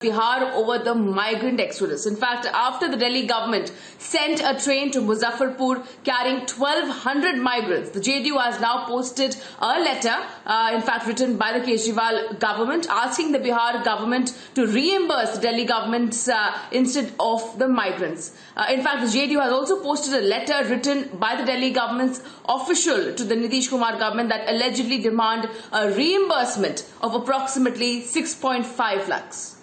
Bihar over the migrant exodus. In fact, after the Delhi government sent a train to Muzaffarpur carrying 1,200 migrants, the JDU has now posted a letter, in fact written by the Kejriwal government, asking the Bihar government to reimburse the Delhi government instead of the migrants. In fact, the JDU has also posted a letter written by the Delhi government's official to the Nitish Kumar government that allegedly demand a reimbursement of approximately 6.5 lakhs.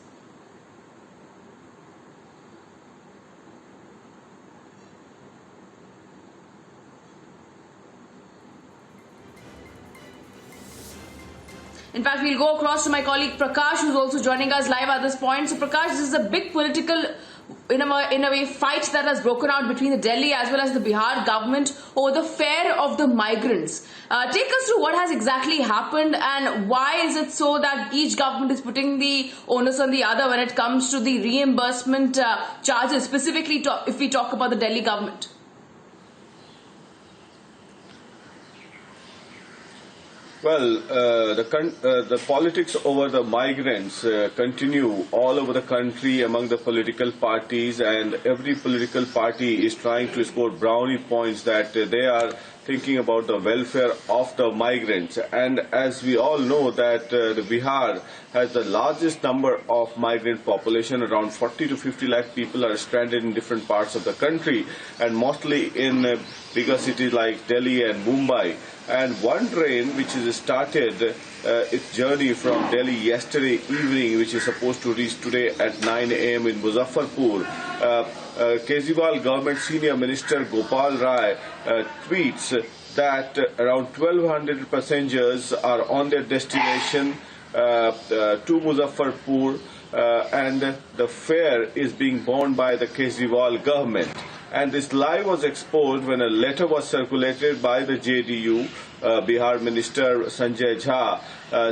In fact, we'll go across to my colleague Prakash, who's also joining us live at this point. So, Prakash, this is a big political, in a way, fight that has broken out between the Delhi as well as the Bihar government over the fare of the migrants. Take us through what has exactly happened and why is it so that each government is putting the onus on the other when it comes to the reimbursement charges, specifically if we talk about the Delhi government? Well, the politics over the migrants continue all over the country among the political parties, and every political party is trying to score brownie points that they are thinking about the welfare of the migrants. And as we all know that the Bihar has the largest number of migrant population, around 40 to 50 lakh people are stranded in different parts of the country, and mostly in bigger cities like Delhi and Mumbai. And one train which is started its journey from Delhi yesterday evening, which is supposed to reach today at 9 a.m. in Muzaffarpur. Kejriwal government senior minister Gopal Rai tweets that around 1,200 passengers are on their destination to Muzaffarpur, and the fare is being borne by the Kejriwal government. And this lie was exposed when a letter was circulated by the JDU, Bihar Minister Sanjay Jha,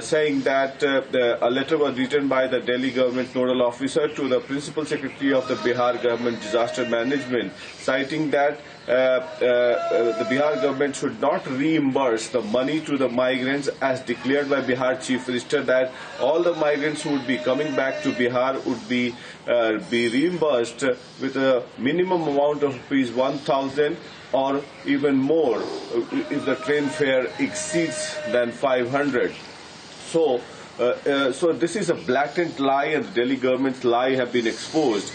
saying that a letter was written by the Delhi government nodal officer to the Principal Secretary of the Bihar Government Disaster Management, citing that the Bihar government should not reimburse the money to the migrants as declared by Bihar Chief Minister, that all the migrants who would be coming back to Bihar would be reimbursed with a minimum amount of rupees 1,000 or even more if the train fare exceeds than 500. So this is a blatant lie, and the Delhi government's lie have been exposed.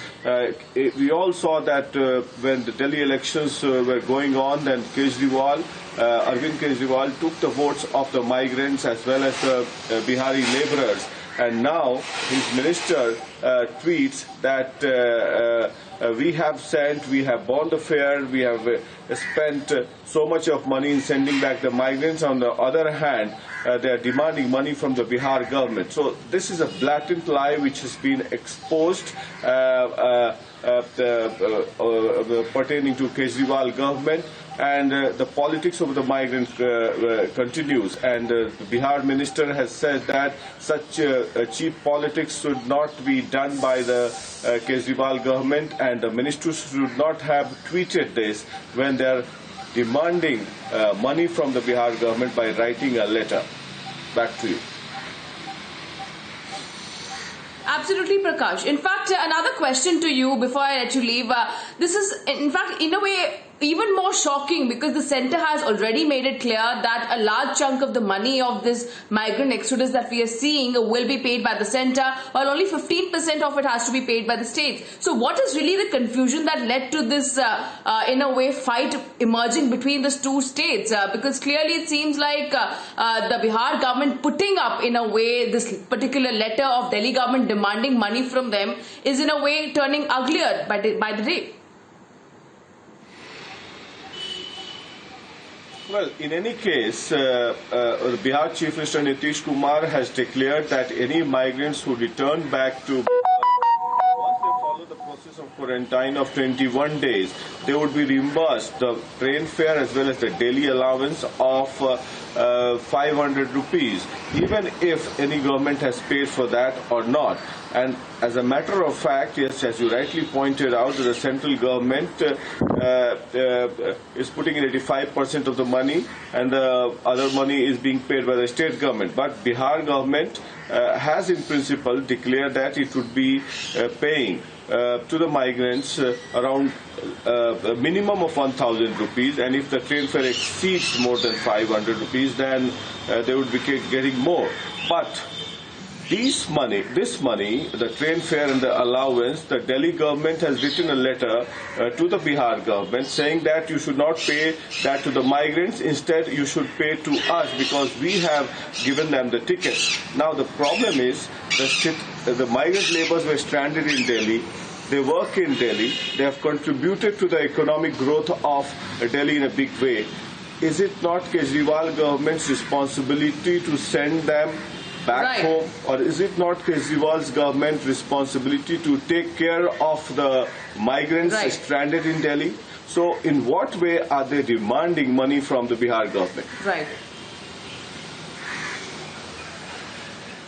We all saw that when the Delhi elections were going on, then Arvind Kejriwal took the votes of the migrants as well as the Bihari laborers. And now his minister tweets that we have borne the fare, we have spent so much of money in sending back the migrants. On the other hand, they are demanding money from the Bihar government. So this is a blatant lie which has been exposed pertaining to Kejriwal government. And the politics of the migrants continues. And the Bihar minister has said that such cheap politics should not be done by the Kejriwal government, and the ministers should not have tweeted this when they are demanding money from the Bihar government by writing a letter. Back to you. Absolutely, Prakash. In fact, another question to you before I let you leave. This is, in fact, in a way, even more shocking because the centre has already made it clear that a large chunk of the money of this migrant exodus that we are seeing will be paid by the centre, while only 15% of it has to be paid by the states. So what is really the confusion that led to this, in a way, fight emerging between these two states? Because clearly it seems like the Bihar government putting up, in a way, this particular letter of Delhi government demanding money from them is, in a way, turning uglier by the day. Well, in any case, the Bihar Chief Minister Nitish Kumar has declared that any migrants who return back to Bihar, once they follow the process of quarantine of 21 days, they would be reimbursed the train fare as well as the daily allowance of 500 rupees, even if any government has paid for that or not. And as a matter of fact, yes, as you rightly pointed out, the central government is putting in 85% of the money, and the other money is being paid by the state government. But Bihar government has in principle declared that it would be paying to the migrants around a minimum of 1,000 rupees, and if the train fare exceeds more than 500 rupees, then they would be getting more. But this money, the train fare and the allowance, the Delhi government has written a letter to the Bihar government saying that you should not pay that to the migrants. Instead, you should pay to us because we have given them the tickets. Now, the problem is the migrant laborers were stranded in Delhi. They work in Delhi. They have contributed to the economic growth of Delhi in a big way. Is it not Kejriwal government's responsibility to send them back home, or is it not Kejriwal's government responsibility to take care of the migrants stranded in Delhi? So in what way are they demanding money from the Bihar government? Right.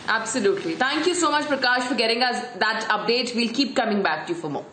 Absolutely. Thank you so much, Prakash, for getting us that update. We'll keep coming back to you for more.